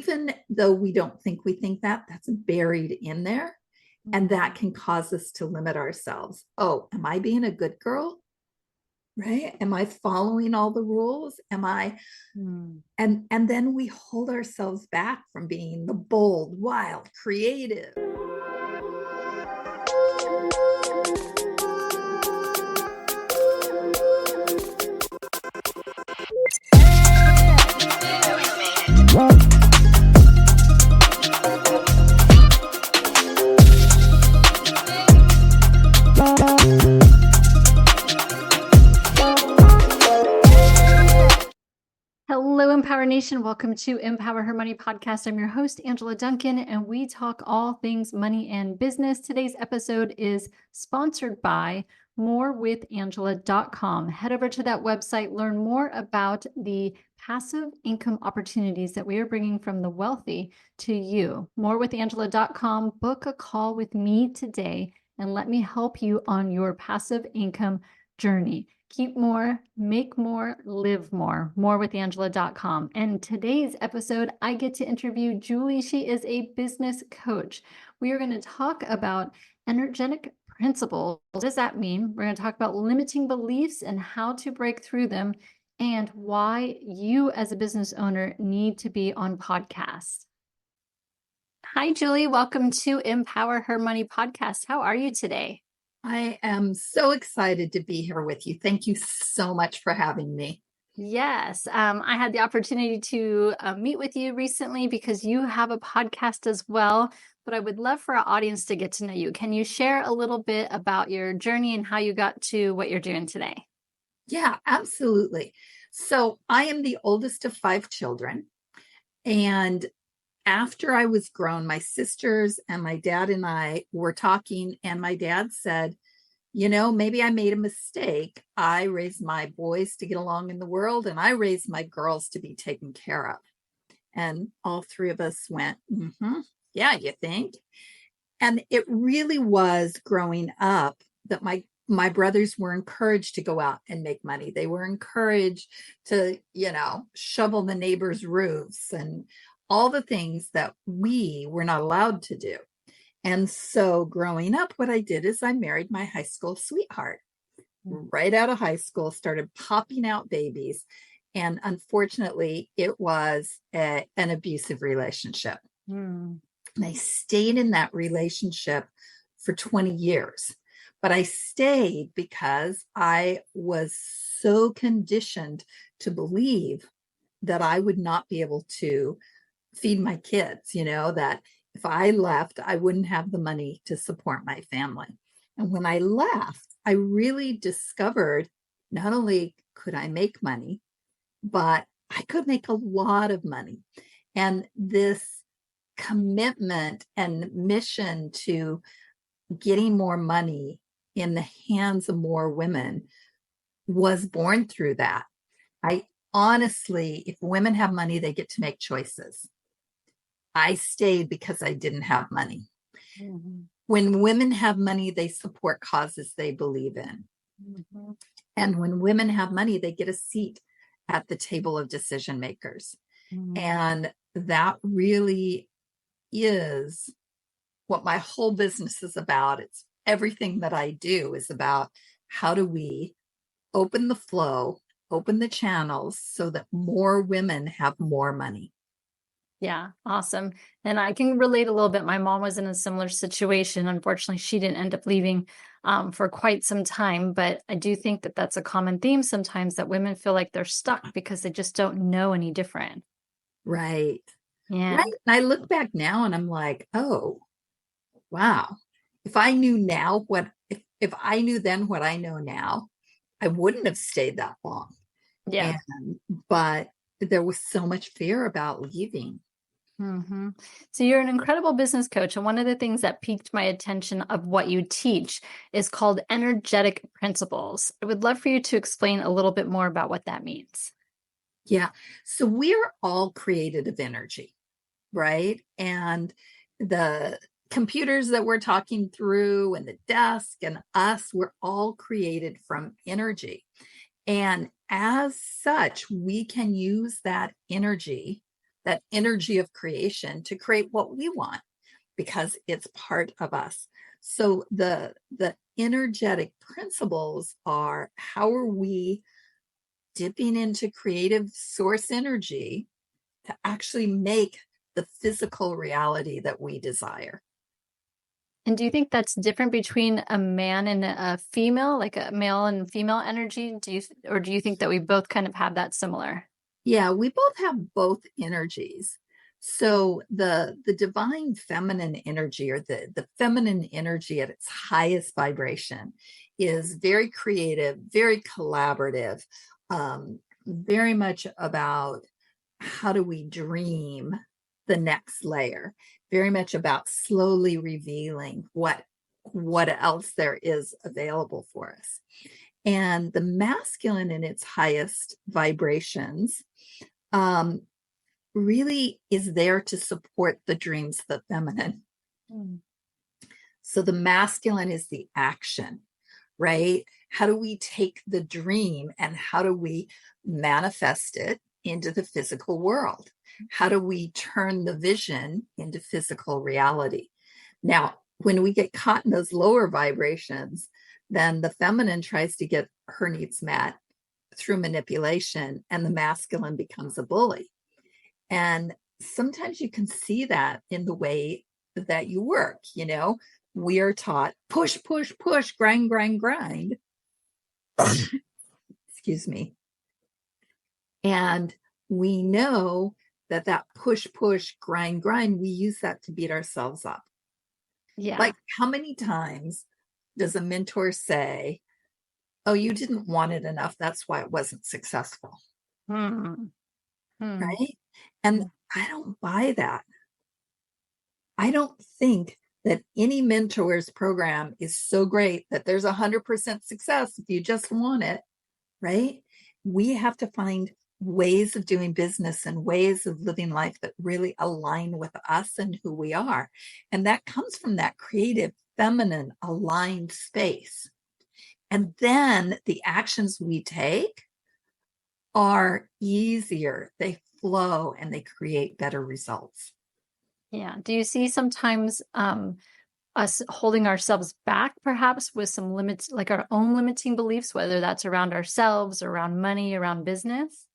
even though we don't think we think that, that's buried in there. And that can cause us to limit ourselves. Oh, am I being a good girl? Right? Am I following all the rules? Am I? And then we hold ourselves back from being the bold, wild, creative. Hello, Empower Nation. Welcome to Empower Her Money Podcast. I'm your host, Angela Duncan, and we talk all things money and business. Today's episode is sponsored by morewithangela.com. Head over to that website, learn more about the passive income opportunities that we are bringing from the wealthy to you. Morewithangela.com. Book a call with me today and let me help you on your passive income journey. Keep more, make more, live more. Morewithangela.com. And today's episode, I get to interview Julie. She is a business coach. We are going to talk about energetic principles. What does that mean? We're going to talk about limiting beliefs and how to break through them, and why you as a business owner need to be on podcasts. Hi, Julie. Welcome to Empower Her Money Podcast. How are you today? I am so excited to be here with you. Thank you so much for having me. Yes, I had the opportunity to meet with you recently because you have a podcast as well, but I would love for our audience to get to know you. Can you share a little bit about your journey and how you got to what you're doing today? Yeah, absolutely. So I am the oldest of 5 children, and after I was grown, my sisters and my dad and I were talking, and my dad said, maybe I made a mistake. I raised my boys to get along in the world, and I raised my girls to be taken care of. And all 3 of us went, yeah, you think? And it really was growing up that my brothers were encouraged to go out and make money. They were encouraged to, shovel the neighbors' roofs and all the things that we were not allowed to do. And so growing up, what I did is I married my high school sweetheart. Right out of high school, started popping out babies. And unfortunately, it was an abusive relationship. And I stayed in that relationship for 20 years. But I stayed because I was so conditioned to believe that I would not be able to feed my kids, that if I left, I wouldn't have the money to support my family. And when I left, I really discovered not only could I make money, but I could make a lot of money. And this commitment and mission to getting more money in the hands of more women was born through that. I honestly, if women have money, they get to make choices. I stayed because I didn't have money. When women have money, they support causes they believe in. And when women have money, they get a seat at the table of decision makers. And that really is what my whole business is about. It's everything that I do is about how do we open the flow, open the channels so that more women have more money. Yeah, awesome. And I can relate a little bit. My mom was in a similar situation. Unfortunately, she didn't end up leaving for quite some time. But I do think that that's a common theme sometimes, that women feel like they're stuck because they just don't know any different. Right. Yeah. Right. And I look back now and I'm like, oh, wow. If I knew now if I knew then what I know now, I wouldn't have stayed that long. Yeah. But there was so much fear about leaving. So you're an incredible business coach. And one of the things that piqued my attention of what you teach is called energetic principles. I would love for you to explain a little bit more about what that means. Yeah. So we're all created of energy, right? And the computers that we're talking through and the desk and us, we're all created from energy. And as such, we can use that energy that energy of creation to create what we want because it's part of us. So the energetic principles are, how are we dipping into creative source energy to actually make the physical reality that we desire? And do you think that's different between a man and a female, like a male and female energy? Or do you think that we both kind of have that similar? Yeah, we both have both energies. So the divine feminine energy, or the feminine energy at its highest vibration, is very creative, very collaborative, very much about how do we dream the next layer, very much about slowly revealing what else there is available for us. And the masculine in its highest vibrations really is there to support the dreams of the feminine. Mm. So the masculine is the action, right? How do we take the dream and how do we manifest it into the physical world? How do we turn the vision into physical reality? Now, when we get caught in those lower vibrations, then the feminine tries to get her needs met through manipulation, and the masculine becomes a bully. And sometimes you can see that in the way that you work. We are taught push, push, push, grind, grind, grind. Excuse me. And we know that push, push, grind, grind, we use that to beat ourselves up. Yeah. Like, how many times does a mentor say, oh, you didn't want it enough, that's why it wasn't successful? Right? And I don't buy that. I don't think that any mentor's program is so great that there's 100% success if you just want it, right? We have to find ways of doing business and ways of living life that really align with us and who we are. And that comes from that creative, feminine, aligned space. And then the actions we take are easier, they flow, and they create better results. Yeah. Do you see sometimes us holding ourselves back, perhaps with some limits, like our own limiting beliefs, whether that's around ourselves, around money, around business?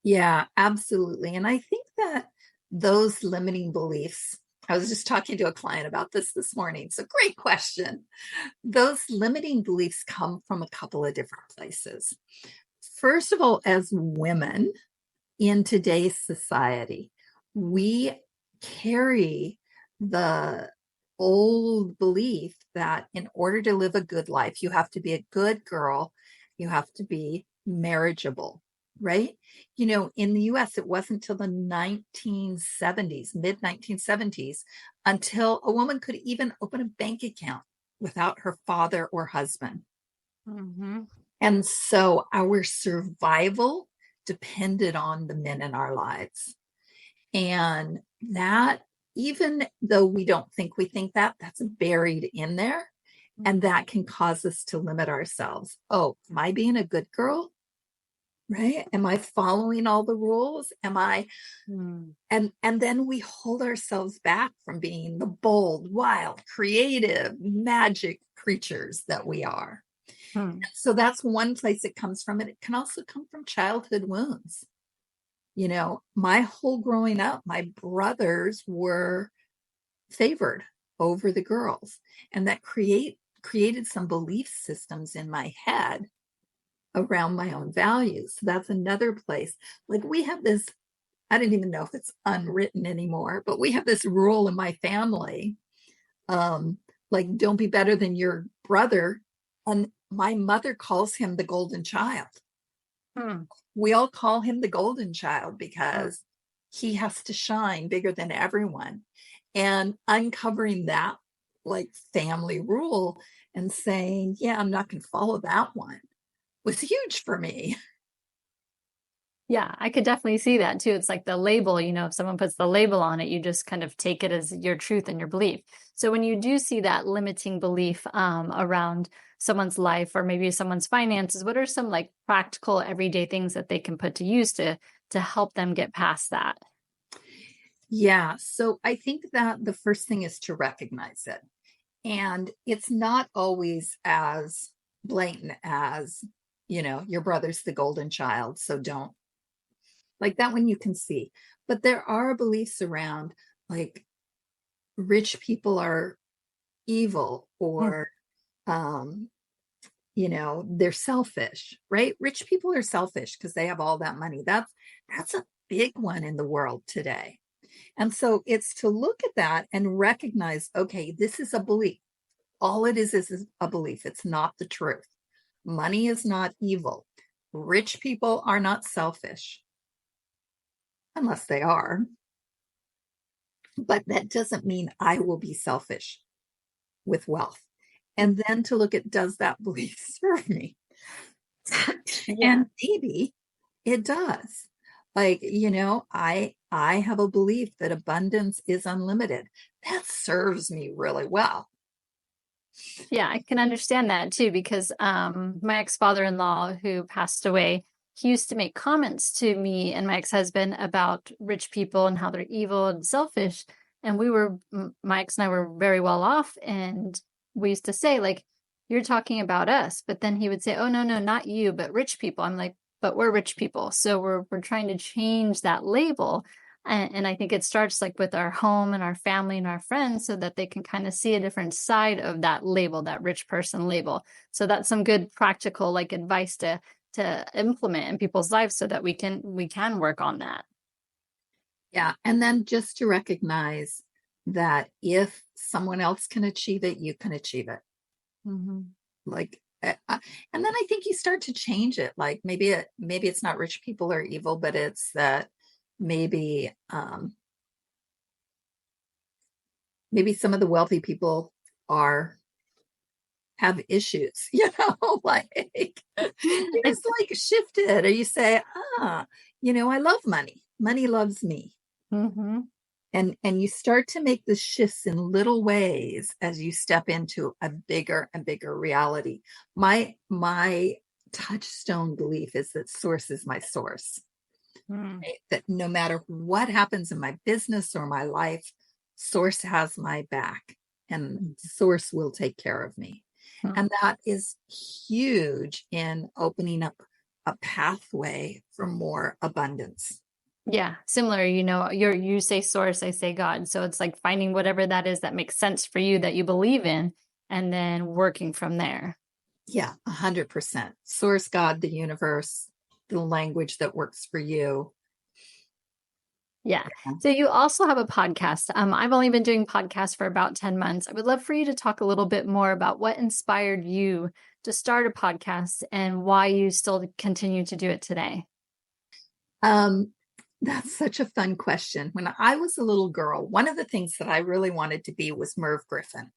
Yeah, absolutely. And I think that those limiting beliefs, I was just talking to a client about this morning. So great question. Those limiting beliefs come from a couple of different places. First of all, as women in today's society, we carry the old belief that in order to live a good life, you have to be a good girl, you have to be marriageable, right? In the US, it wasn't till the 1970s, mid 1970s, until a woman could even open a bank account without her father or husband. Mm-hmm. And so our survival depended on the men in our lives. And that, even though we don't think we think that, that's buried in there. And that can cause us to limit ourselves. Oh, am I being a good girl? Right? Am I following all the rules? Am I? And then we hold ourselves back from being the bold, wild, creative, magic creatures that we are. So that's one place it comes from. And it can also come from childhood wounds. My whole growing up, my brothers were favored over the girls. And that created some belief systems in my head around my own values. So that's another place. Like, we have this, I don't even know if it's unwritten anymore, but we have this rule in my family, like, don't be better than your brother. And my mother calls him the golden child. We all call him the golden child because he has to shine bigger than everyone. And uncovering that, like, family rule and saying, yeah, I'm not going to follow that one, was huge for me. Yeah, I could definitely see that too. It's like the label, if someone puts the label on it, you just kind of take it as your truth and your belief. So when you do see that limiting belief around someone's life or maybe someone's finances, what are some like practical everyday things that they can put to use to help them get past that? Yeah. So I think that the first thing is to recognize it. And it's not always as blatant as, your brother's the golden child. So don't like that one you can see. But there are beliefs around like rich people are evil Mm. or, um, they're selfish, right? Rich people are selfish because they have all that money. That's a big one in the world today. And so it's to look at that and recognize, okay, this is a belief. All it is a belief. It's not the truth. Money is not evil. Rich people are not selfish, unless they are. But that doesn't mean I will be selfish with wealth. And then to look at, does that belief serve me? And maybe it does. Like, I have a belief that abundance is unlimited. That serves me really well. Yeah, I can understand that too, because my ex-father-in-law who passed away, he used to make comments to me and my ex-husband about rich people and how they're evil and selfish. And my ex and I were very well off. And we used to say, like, you're talking about us. But then he would say, oh, no, no, not you, but rich people. I'm like, but we're rich people. So we're trying to change that label. And I think it starts like with our home and our family and our friends so that they can kind of see a different side of that label, that rich person label. So that's some good practical like advice to implement in people's lives so that we can work on that. Yeah. And then just to recognize that if someone else can achieve it, you can achieve it. Mm-hmm. Like, and then I think you start to change it. Like maybe it's not rich people are evil, but it's that maybe maybe some of the wealthy people have issues, like you just like shift it, or you say, I love money. Money loves me. Mm-hmm. And you start to make the shifts in little ways as you step into a bigger and bigger reality. My touchstone belief is that source is my source. Right? That no matter what happens in my business or my life, source has my back and source will take care of me. And that is huge in opening up a pathway for more abundance. Yeah, similar, you say source, I say God. So it's like finding whatever that is that makes sense for you that you believe in and then working from there. Yeah, 100%. Source, God, the universe, the language that works for you. Yeah. So you also have a podcast. I've only been doing podcasts for about 10 months. I would love for you to talk a little bit more about what inspired you to start a podcast and why you still continue to do it today. That's such a fun question. When I was a little girl, one of the things that I really wanted to be was Merv Griffin.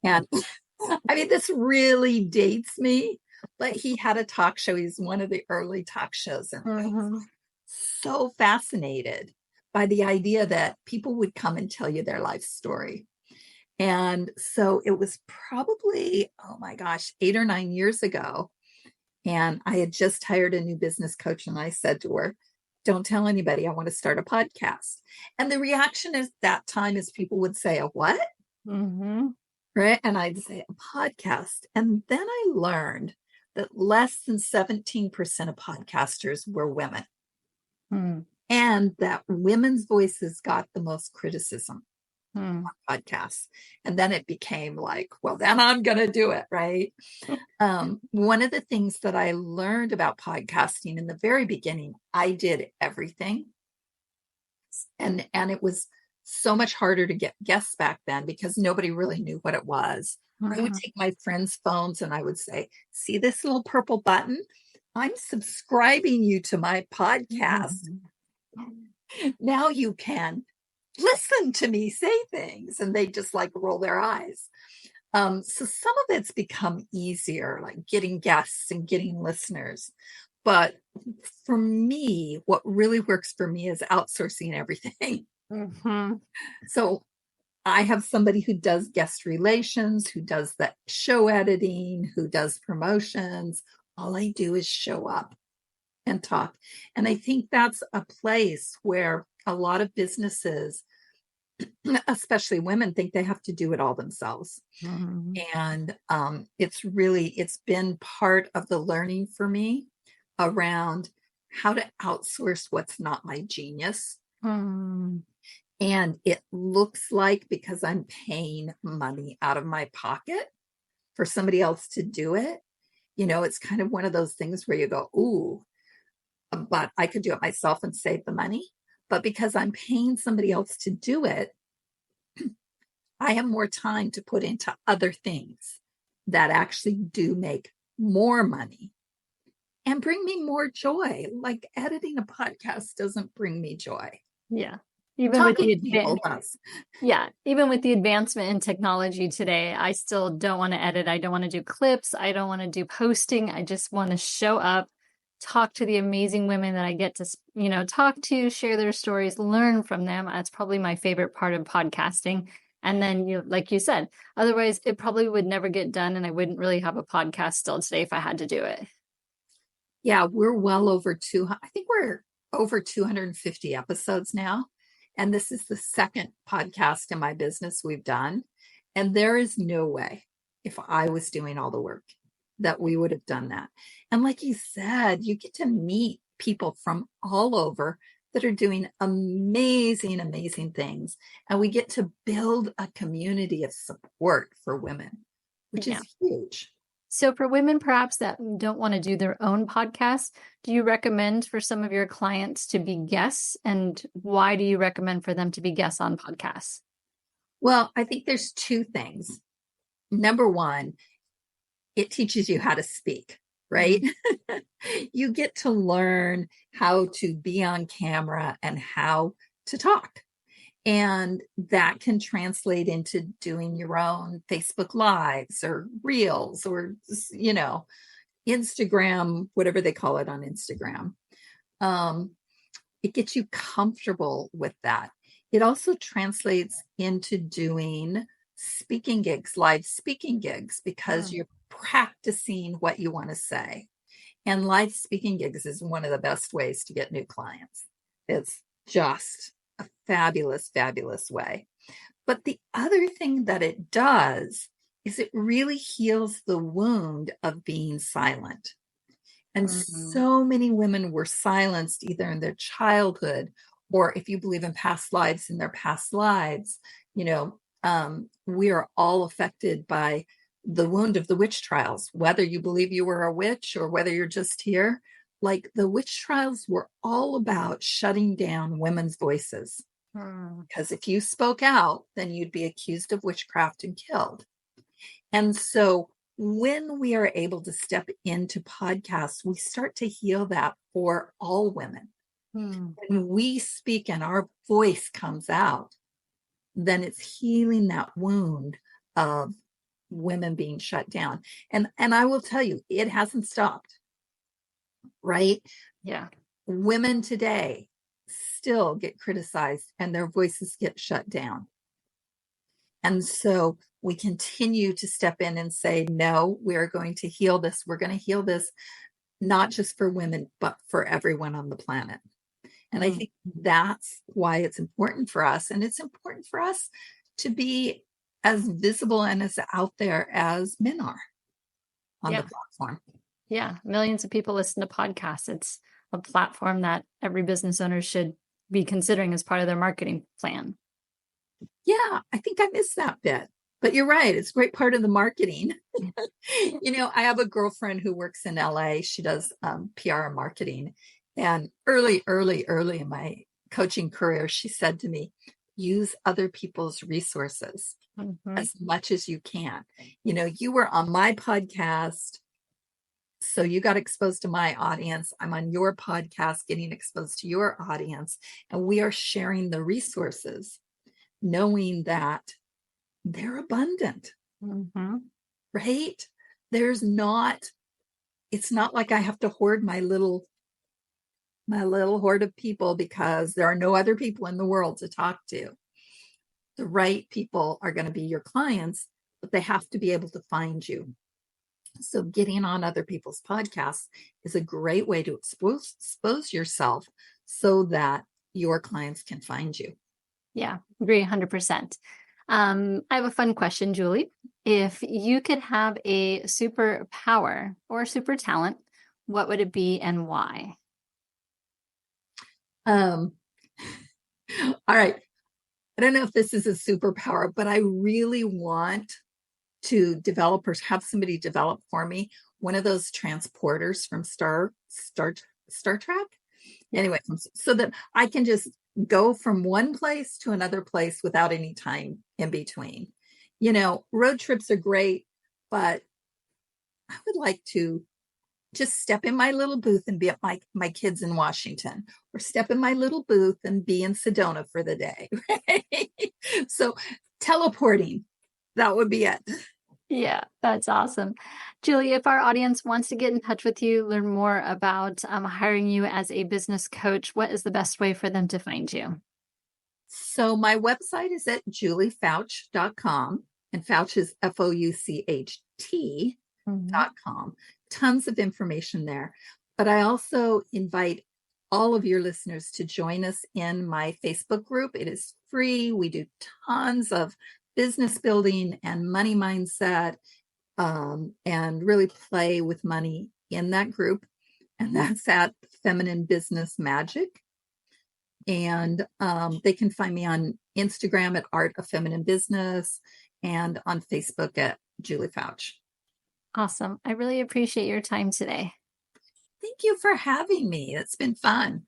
And I mean, this really dates me, but he had a talk show. He's one of the early talk shows. And I was so fascinated by the idea that people would come and tell you their life story. And so it was probably, oh my gosh, 8 or 9 years ago. And I had just hired a new business coach. And I said to her, don't tell anybody, I want to start a podcast. And the reaction at that time is people would say, a what? Mm-hmm. Right. And I'd say a podcast. And then I learned that less than 17% of podcasters were women. And that women's voices got the most criticism on podcasts. And then it became like, well, then I'm going to do it. Right. One of the things that I learned about podcasting in the very beginning, I did everything. And it was so much harder to get guests back then because nobody really knew what it was. I would take my friends' phones and I would say, see this little purple button? I'm subscribing you to my podcast. Now you can listen to me say things. And they just like roll their eyes. So some of it's become easier, like getting guests and getting listeners. But for me, what really works for me is outsourcing everything. So I have somebody who does guest relations, who does the show editing, who does promotions. All I do is show up and talk. And I think that's a place where a lot of businesses, especially women, think they have to do it all themselves. Mhm. And it's been part of the learning for me around how to outsource what's not my genius. Mm. And it looks like, because I'm paying money out of my pocket for somebody else to do it, it's kind of one of those things where you go, ooh, but I could do it myself and save the money. But because I'm paying somebody else to do it, I have more time to put into other things that actually do make more money and bring me more joy. Like editing a podcast doesn't bring me joy. Yeah. Even with Talking the to people does. Yeah, even with the advancement in technology today, I still don't want to edit. I don't want to do clips. I don't want to do posting. I just want to show up, talk to the amazing women that I get to, talk to, share their stories, learn from them. That's probably my favorite part of podcasting. And then, like you said, otherwise it probably would never get done, and I wouldn't really have a podcast still today if I had to do it. Yeah, we're well over I think we're over 250 episodes now. And this is the second podcast in my business we've done. And there is no way, if I was doing all the work, that we would have done that. And like you said, you get to meet people from all over that are doing amazing, amazing things. And we get to build a community of support for women, which Yeah. is huge. So for women perhaps that don't want to do their own podcast, do you recommend for some of your clients to be guests? And why do you recommend for them to be guests on podcasts? Well, I think there's two things. Number one, it teaches you how to speak, right? Mm-hmm. You get to learn how to be on camera and how to talk. And that can translate into doing your own Facebook Lives or Reels or, Instagram, whatever they call it on Instagram. It gets you comfortable with that. It also translates into doing speaking gigs, live speaking gigs, because you're practicing what you want to say. And live speaking gigs is one of the best ways to get new clients. It's just a fabulous, fabulous way. But the other thing that it does is it really heals the wound of being silent. And so many women were silenced either in their childhood, or if you believe in past lives, in their past lives. We are all affected by the wound of the witch trials, whether you believe you were a witch or whether you're just here. Like, the witch trials were all about shutting down women's voices. Because if you spoke out, then you'd be accused of witchcraft and killed. And so when we are able to step into podcasts, we start to heal that for all women. When we speak and our voice comes out, then it's healing that wound of women being shut down. And I will tell you, it hasn't stopped, right? Yeah. Women today still get criticized and their voices get shut down. And so we continue to step in and say, no, we are going to heal this. We're going to heal this, not just for women, but for everyone on the planet. And I think that's why it's important for us. And it's important for us to be as visible and as out there as men are on the platform. Yeah. Millions of people listen to podcasts. It's a platform that every business owner should be considering as part of their marketing plan. Yeah, I think I missed that bit. But you're right. It's a great part of the marketing. I have a girlfriend who works in LA. She does PR and marketing. And early in my coaching career, she said to me, use other people's resources as much as you can. You were on my podcast, so you got exposed to my audience. I'm on your podcast, getting exposed to your audience. And we are sharing the resources, knowing that they're abundant, right? It's not like I have to hoard my little horde of people because there are no other people in the world to talk to. The right people are going to be your clients, but they have to be able to find you. So getting on other people's podcasts is a great way to expose yourself so that your clients can find you. Yeah, agree 100%. I have a fun question, Julie. If you could have a superpower or super talent, what would it be and why? Um, all right. I don't know if this is a superpower, but I really want to develop or have somebody develop for me one of those transporters from Star Trek. Anyway, so that I can just go from one place to another place without any time in between. Road trips are great, but I would like to just step in my little booth and be at my kids in Washington, or step in my little booth and be in Sedona for the day. Right? So teleporting, that would be it. Yeah, that's awesome. Julie, if our audience wants to get in touch with you, learn more about hiring you as a business coach, what is the best way for them to find you? So my website is at juliefouch.com, and Fouch is FOUCHT.com. Tons of information there. But I also invite all of your listeners to join us in my Facebook group. It is free. We do tons of business building and money mindset, and really play with money in that group. And that's at Feminine Business Magic. And they can find me on Instagram at Art of Feminine Business, and on Facebook at Julie Fouch. Awesome. I really appreciate your time today. Thank you for having me. It's been fun.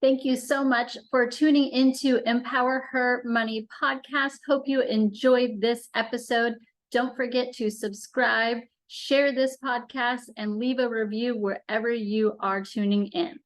Thank you so much for tuning into Empower Her Money Podcast. Hope you enjoyed this episode. Don't forget to subscribe, share this podcast, and leave a review wherever you are tuning in.